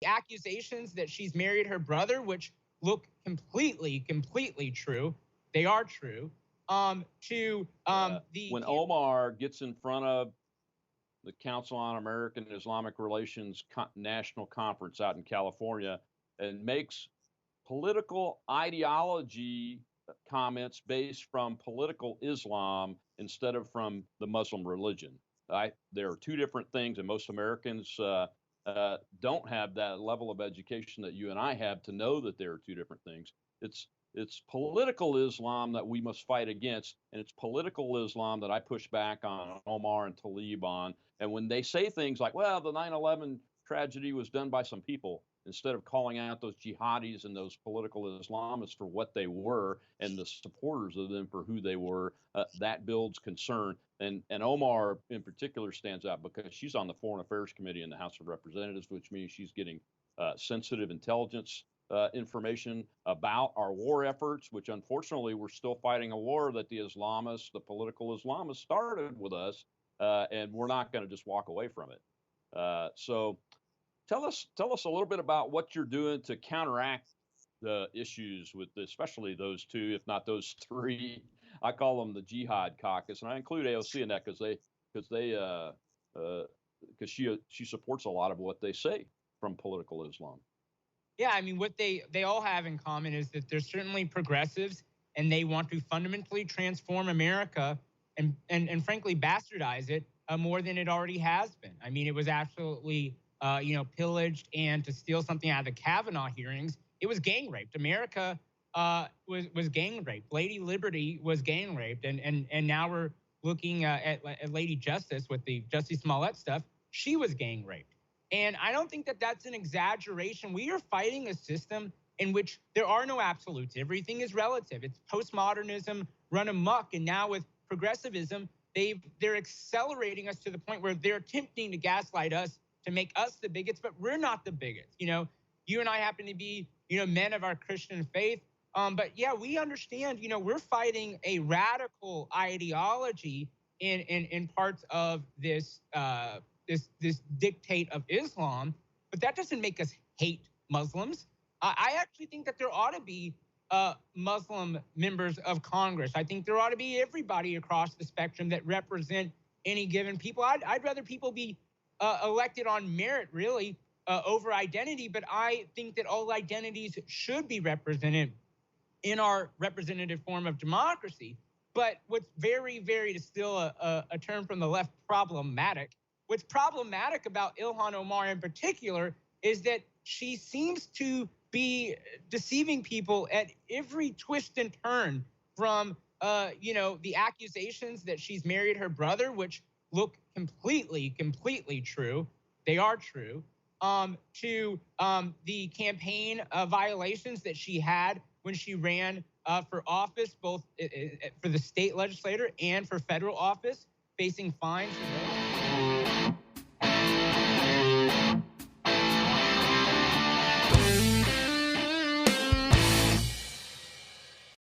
accusations that she's married her brother, which look completely true. They are true. When Omar gets in front of the Council on American and Islamic Relations National Conference out in California and makes political ideology comments based from political Islam instead of from the Muslim religion. There are two different things, and most Americans don't have that level of education that you and I have to know that there are two different things. It's political Islam that we must fight against, and it's political Islam that I push back on Omar and Tlaib on. And when they say things like, well, the 9/11 tragedy was done by some people, instead of calling out those jihadis and those political Islamists for what they were and the supporters of them for who they were, that builds concern. And Omar in particular stands out because she's on the Foreign Affairs Committee in the House of Representatives, which means she's getting sensitive intelligence information about our war efforts, which unfortunately we're still fighting a war that the Islamists, the political Islamists started with us, and we're not going to just walk away from it. So tell us a little bit about what you're doing to counteract the issues with especially those two, if not those three. I call them the Jihad Caucus, and I include AOC in that because she supports a lot of what they say from political Islam. Yeah, I mean, what they all have in common is that they're certainly progressives, and they want to fundamentally transform America and frankly bastardize it more than it already has been. I mean, it was absolutely pillaged, and to steal something out of the Kavanaugh hearings, it was gang raped. America was gang raped. Lady Liberty was gang raped, and now we're looking at Lady Justice with the Jussie Smollett stuff. She was gang raped. And I don't think that that's an exaggeration. We are fighting a system in which there are no absolutes. Everything is relative. It's postmodernism run amok. And now with progressivism, they're accelerating us to the point where they're attempting to gaslight us to make us the bigots, but we're not the bigots. You and I happen to be, men of our Christian faith. But yeah, we understand, we're fighting a radical ideology in parts of this this dictate of Islam, but that doesn't make us hate Muslims. I actually think that there ought to be Muslim members of Congress. I think there ought to be everybody across the spectrum that represent any given people. I'd rather people be elected on merit, really, over identity, but I think that all identities should be represented in our representative form of democracy. But what's very, to steal a term from the left, problematic, what's problematic about Ilhan Omar in particular is that she seems to be deceiving people at every twist and turn, from, the accusations that she's married her brother, which look completely true. They are true. To the campaign violations that she had when she ran for office, both for the state legislature and for federal office, facing fines.